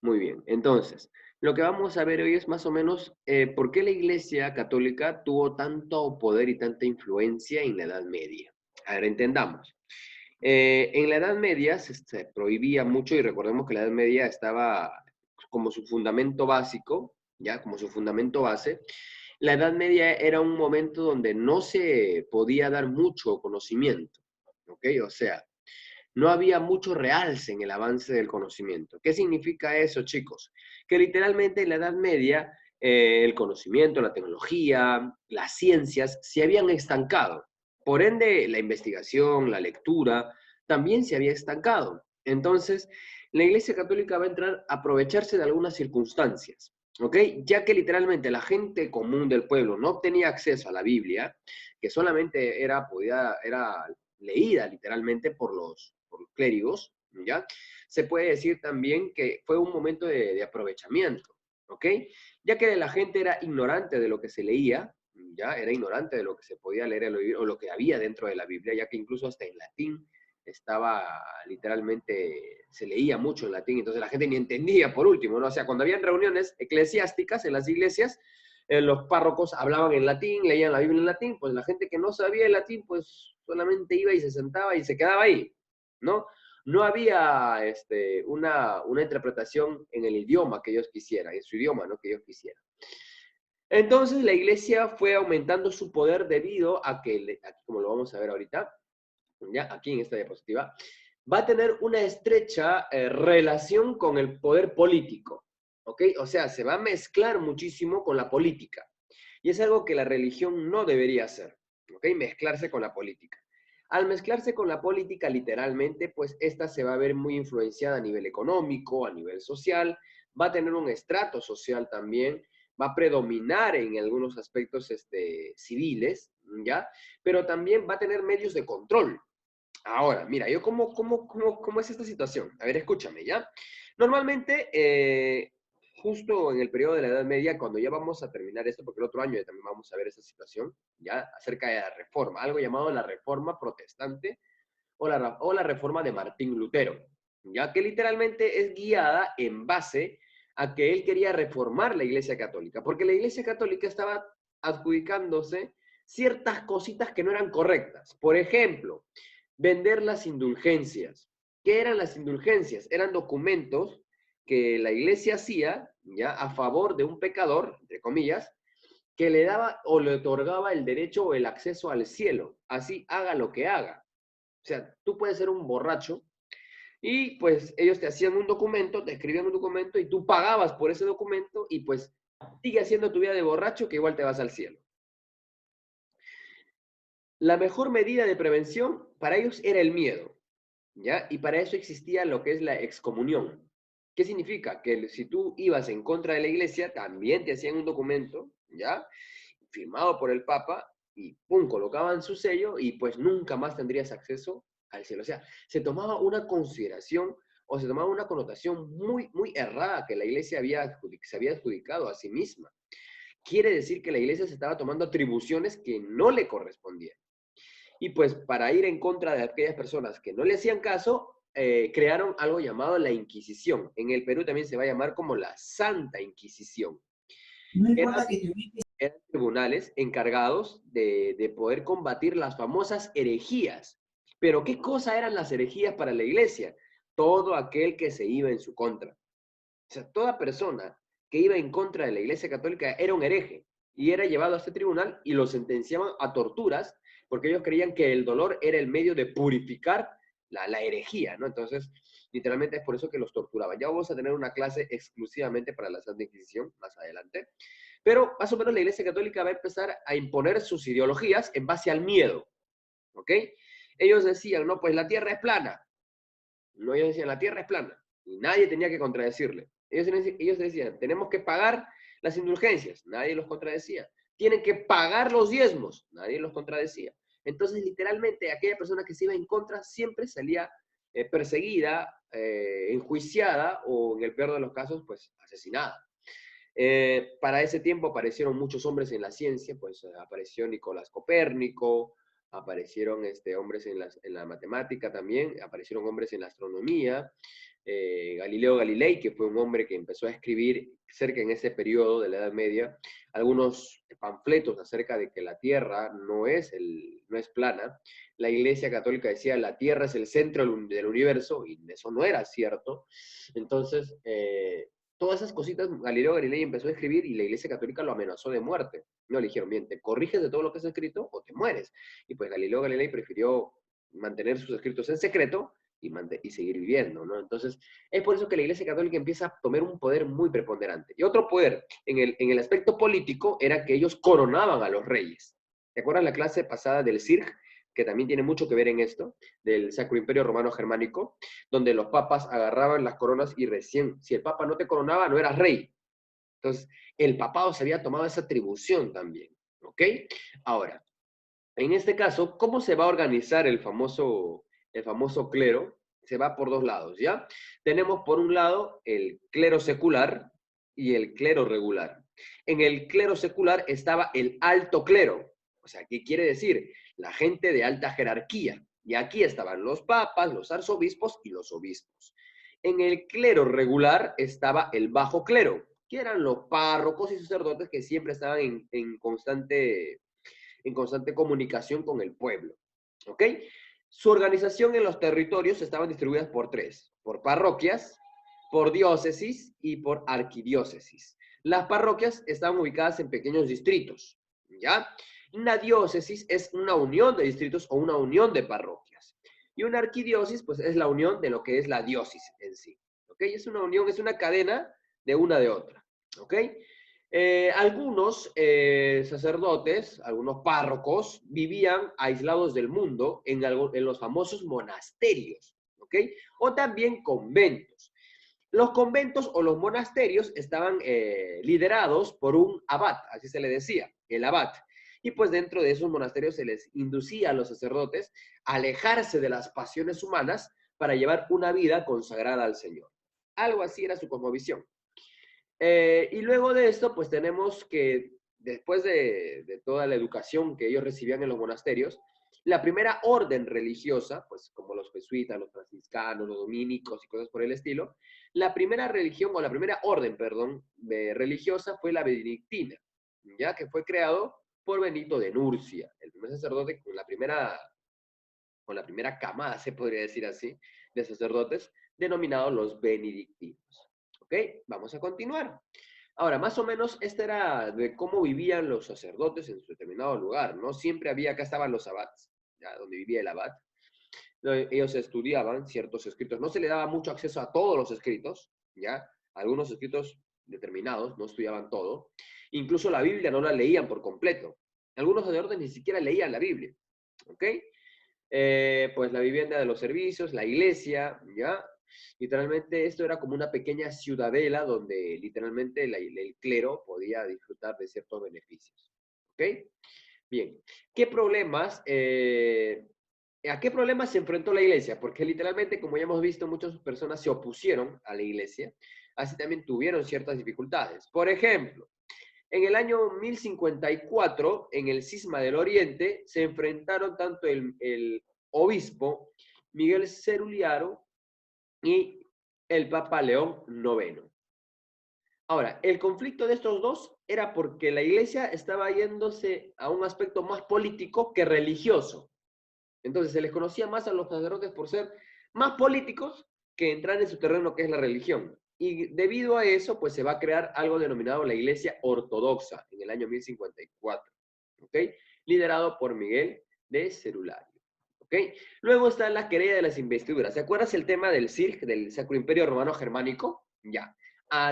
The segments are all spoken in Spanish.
Muy bien. Entonces, lo que vamos a ver hoy es más o menos por qué la Iglesia Católica tuvo tanto poder y tanta influencia en la Edad Media. A ver, entendamos. En la Edad Media se prohibía mucho y recordemos que la Edad Media estaba como su fundamento básico, ya como su fundamento base. La Edad Media era un momento donde no se podía dar mucho conocimiento, ¿ok? O sea, no había mucho realce en el avance del conocimiento. ¿Qué significa eso, chicos? Que literalmente en la Edad Media el conocimiento, la tecnología, las ciencias se habían estancado. Por ende, la investigación, la lectura, también se había estancado. Entonces, la Iglesia Católica va a entrar a aprovecharse de algunas circunstancias, ¿ok? Ya que literalmente la gente común del pueblo no tenía acceso a la Biblia, que solamente era leída literalmente por los clérigos, ¿ya? Se puede decir también que fue un momento de aprovechamiento, ¿ok? Ya que la gente era ignorante de lo que se leía, ya era ignorante de lo que se podía leer o lo que había dentro de la Biblia, ya que incluso hasta en latín estaba literalmente, se leía mucho en latín, entonces la gente ni entendía por último, ¿no? O sea, cuando habían reuniones eclesiásticas en las iglesias, los párrocos hablaban en latín, leían la Biblia en latín, pues la gente que no sabía el latín, pues solamente iba y se sentaba y se quedaba ahí, ¿no? No había una interpretación en el idioma que ellos quisieran, en su idioma, ¿no? Que ellos quisieran. Entonces la iglesia fue aumentando su poder debido a que, aquí como lo vamos a ver ahorita, ya aquí en esta diapositiva, va a tener una estrecha relación con el poder político, ¿ok? O sea, se va a mezclar muchísimo con la política. Y es algo que la religión no debería hacer, ¿ok? Mezclarse con la política. Al mezclarse con la política, literalmente, pues esta se va a ver muy influenciada a nivel económico, a nivel social, va a tener un estrato social también, va a predominar en algunos aspectos civiles, ¿ya? Pero también va a tener medios de control. Ahora, mira, yo cómo es esta situación. A ver, escúchame, ¿ya? Normalmente, justo en el periodo de la Edad Media, cuando ya vamos a terminar esto, porque el otro año ya también vamos a ver esta situación, ya acerca de la reforma, algo llamado la reforma protestante o la reforma de Martín Lutero, ya que literalmente es guiada en base a que él quería reformar la Iglesia Católica, porque la Iglesia Católica estaba adjudicándose ciertas cositas que no eran correctas. Por ejemplo, vender las indulgencias. ¿Qué eran las indulgencias? Eran documentos que la iglesia hacía, ya, a favor de un pecador, entre comillas, que le daba o le otorgaba el derecho o el acceso al cielo. Así haga lo que haga. O sea, tú puedes ser un borracho y pues ellos te hacían un documento, te escribían un documento y tú pagabas por ese documento y pues sigue haciendo tu vida de borracho que igual te vas al cielo. La mejor medida de prevención para ellos era el miedo. ¿Ya? Y para eso existía lo que es la excomunión. ¿Qué significa? Que si tú ibas en contra de la iglesia, también te hacían un documento, ¿ya? Firmado por el Papa, y pum, colocaban su sello, y pues nunca más tendrías acceso al cielo. O sea, se tomaba una consideración o se tomaba una connotación muy, muy errada que la iglesia se había adjudicado a sí misma. Quiere decir que la iglesia se estaba tomando atribuciones que no le correspondían. Y pues para ir en contra de aquellas personas que no le hacían caso, crearon algo llamado la Inquisición. En el Perú también se va a llamar como la Santa Inquisición. No Eran, importa que te ubiques. eran tribunales encargados de poder combatir las famosas herejías. Pero ¿qué cosa eran las herejías para la iglesia? Todo aquel que se iba en su contra. O sea, toda persona que iba en contra de la Iglesia Católica era un hereje y era llevado a este tribunal y lo sentenciaban a torturas porque ellos creían que el dolor era el medio de purificar la herejía, ¿no? Entonces, literalmente es por eso que los torturaban. Ya vamos a tener una clase exclusivamente para la Santa Inquisición más adelante. Pero más o menos la Iglesia Católica va a empezar a imponer sus ideologías en base al miedo, ¿ok? Ellos decían, no, pues la Tierra es plana. No, ellos decían, la Tierra es plana. Y nadie tenía que contradecirle. Ellos decían, tenemos que pagar las indulgencias. Nadie los contradecía. Tienen que pagar los diezmos. Nadie los contradecía. Entonces, literalmente, aquella persona que se iba en contra siempre salía perseguida, enjuiciada o, en el peor de los casos, pues asesinada. Para ese tiempo aparecieron muchos hombres en la ciencia, pues apareció Nicolás Copérnico, aparecieron hombres en la matemática también, aparecieron hombres en la astronomía. Galileo Galilei, que fue un hombre que empezó a escribir cerca en ese periodo de la Edad Media, algunos panfletos acerca de que la Tierra no es plana. La Iglesia Católica decía la Tierra es el centro del universo, y eso no era cierto. Entonces, todas esas cositas Galileo Galilei empezó a escribir y la Iglesia Católica lo amenazó de muerte. No, le dijeron, bien, te corriges de todo lo que has escrito o te mueres. Y pues Galileo Galilei prefirió mantener sus escritos en secreto y seguir viviendo, ¿no? Entonces, es por eso que la Iglesia Católica empieza a tomar un poder muy preponderante. Y otro poder en el aspecto político era que ellos coronaban a los reyes. ¿Te acuerdas la clase pasada del CIRG? Que también tiene mucho que ver en esto, del Sacro Imperio Romano Germánico, donde los papas agarraban las coronas y recién, si el papa no te coronaba, no eras rey. Entonces, el papado se había tomado esa atribución también, ¿ok? Ahora, en este caso, ¿cómo se va a organizar el famoso clero? Se va por dos lados, ¿ya? Tenemos por un lado el clero secular y el clero regular. En el clero secular estaba el alto clero. O sea, ¿qué quiere decir? La gente de alta jerarquía. Y aquí estaban los papas, los arzobispos y los obispos. En el clero regular estaba el bajo clero, que eran los párrocos y sacerdotes que siempre estaban en constante comunicación con el pueblo. ¿Ok? Su organización en los territorios estaban distribuidas por tres, por parroquias, por diócesis y por arquidiócesis. Las parroquias estaban ubicadas en pequeños distritos, ¿ya? Una diócesis es una unión de distritos o una unión de parroquias. Y una arquidiócesis, pues, es la unión de lo que es la diócesis en sí. ¿Ok? Es una unión, es una cadena de una de otra. ¿Ok? Algunos sacerdotes, algunos párrocos, vivían aislados del mundo en los famosos monasterios, ¿ok? O también conventos. Los conventos o los monasterios estaban liderados por un abad, así se le decía, el abad. Y pues dentro de esos monasterios se les inducía a los sacerdotes a alejarse de las pasiones humanas para llevar una vida consagrada al Señor. Algo así era su cosmovisión. Y luego de esto, pues tenemos que después de toda la educación que ellos recibían en los monasterios, la primera orden religiosa, pues como los jesuitas, los franciscanos, los dominicos y cosas por el estilo, la primera religión, o la primera orden, perdón, religiosa fue la benedictina, ya que fue creado por Benito de Nurcia, el primer sacerdote con la primera camada, se podría decir así, de sacerdotes, denominados los benedictinos. ¿Ok? Vamos a continuar. Ahora, más o menos, esta era de cómo vivían los sacerdotes en su determinado lugar, ¿no? Siempre había, acá estaban los abats, ¿ya? Donde vivía el abad. Ellos estudiaban ciertos escritos. No se le daba mucho acceso a todos los escritos, ¿ya? Algunos escritos determinados, no estudiaban todo. Incluso la Biblia no la leían por completo. Algunos sacerdotes ni siquiera leían la Biblia, ¿ok? Pues la vivienda de los servicios, la iglesia, ¿ya? Literalmente esto era como una pequeña ciudadela donde literalmente el clero podía disfrutar de ciertos beneficios, ¿ok? Bien, ¿qué problemas, a qué problemas se enfrentó la iglesia? Porque literalmente, como ya hemos visto, muchas personas se opusieron a la iglesia, así también tuvieron ciertas dificultades. Por ejemplo, en el año 1054, en el Cisma del Oriente, se enfrentaron tanto el obispo Miguel Ceruliaro y el Papa León IX. Ahora, el conflicto de estos dos era porque la iglesia estaba yéndose a un aspecto más político que religioso. Entonces se les conocía más a los sacerdotes por ser más políticos que entrar en su terreno que es la religión. Y debido a eso, pues se va a crear algo denominado la Iglesia Ortodoxa en el año 1054, ¿ok? Liderado por Miguel de Cerulario, ¿ok? Luego está la querella de las investiduras. ¿Te acuerdas el tema del CIRG, del Sacro Imperio Romano Germánico? Ya.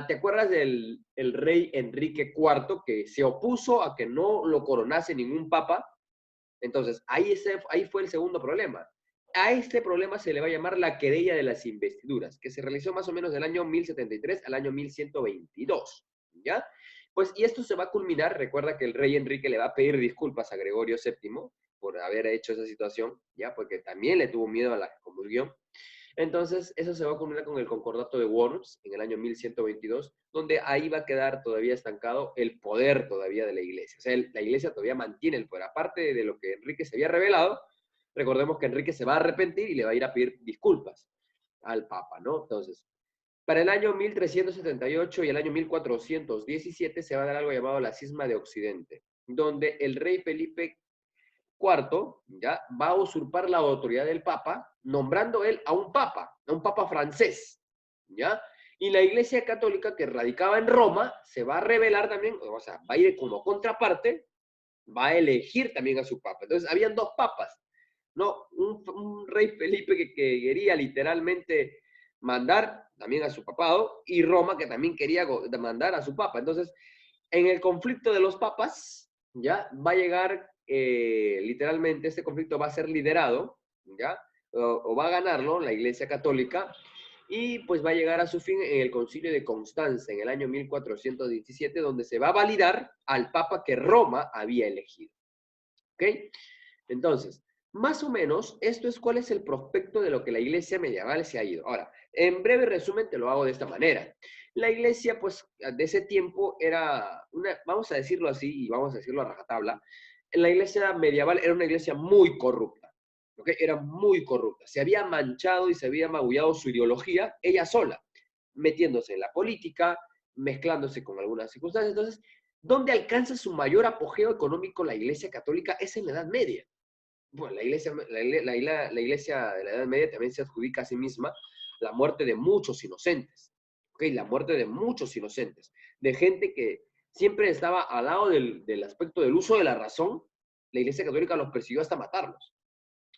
¿Te acuerdas del el rey Enrique IV que se opuso a que no lo coronase ningún papa? Entonces, ahí fue el segundo problema. A este problema se le va a llamar la querella de las investiduras, que se realizó más o menos del año 1073 al año 1122, ¿ya? Pues, y esto se va a culminar, recuerda que el rey Enrique le va a pedir disculpas a Gregorio VII por haber hecho esa situación, ¿ya? Porque también le tuvo miedo a la excomulgación. Entonces, eso se va a culminar con el Concordato de Worms en el año 1122, donde ahí va a quedar todavía estancado el poder todavía de la iglesia. O sea, la iglesia todavía mantiene el poder. Aparte de lo que Enrique se había revelado, recordemos que Enrique se va a arrepentir y le va a ir a pedir disculpas al Papa, ¿no? Entonces, para el año 1378 y el año 1417 se va a dar algo llamado la Cisma de Occidente, donde el rey Felipe IV ya va a usurpar la autoridad del Papa, nombrando él a un Papa francés, ¿ya? Y la Iglesia Católica, que radicaba en Roma, se va a rebelar también, o sea, va a ir como contraparte, va a elegir también a su Papa. Entonces, habían dos papas, ¿no? Un rey Felipe que quería literalmente mandar también a su papado, y Roma que también quería mandar a su papa. Entonces, en el conflicto de los papas, ¿ya? Va a llegar, literalmente, este conflicto va a ser liderado, ¿ya? O va a ganarlo la Iglesia Católica, y pues va a llegar a su fin en el Concilio de Constanza, en el año 1417, donde se va a validar al papa que Roma había elegido. ¿Ok? Entonces, más o menos, esto es cuál es el prospecto de lo que la iglesia medieval se ha ido. Ahora, en breve resumen, te lo hago de esta manera. La iglesia, pues, de ese tiempo era una, vamos a decirlo así, y vamos a decirlo a rajatabla, la iglesia medieval era una iglesia muy corrupta, ¿ok? Era muy corrupta. Se había manchado y se había magullado su ideología ella sola, metiéndose en la política, mezclándose con algunas circunstancias. Entonces, ¿dónde alcanza su mayor apogeo económico la iglesia católica? Es en la Edad Media. Bueno, la iglesia de la Edad Media también se adjudica a sí misma la muerte de muchos inocentes, ¿ok? La muerte de muchos inocentes, de gente que siempre estaba al lado del aspecto del uso de la razón. La iglesia católica los persiguió hasta matarlos.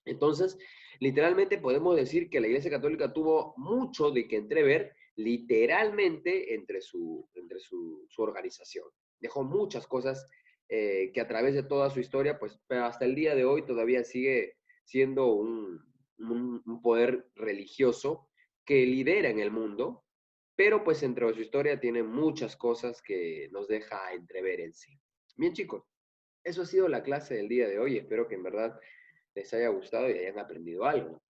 Entonces, literalmente podemos decir que la iglesia católica tuvo mucho de que entrever, literalmente, su organización. Dejó muchas cosas que a través de toda su historia, pues pero hasta el día de hoy todavía sigue siendo un poder religioso que lidera en el mundo, pero pues entre su historia tiene muchas cosas que nos deja entrever en sí. Bien, chicos, eso ha sido la clase del día de hoy. Espero que en verdad les haya gustado y hayan aprendido algo.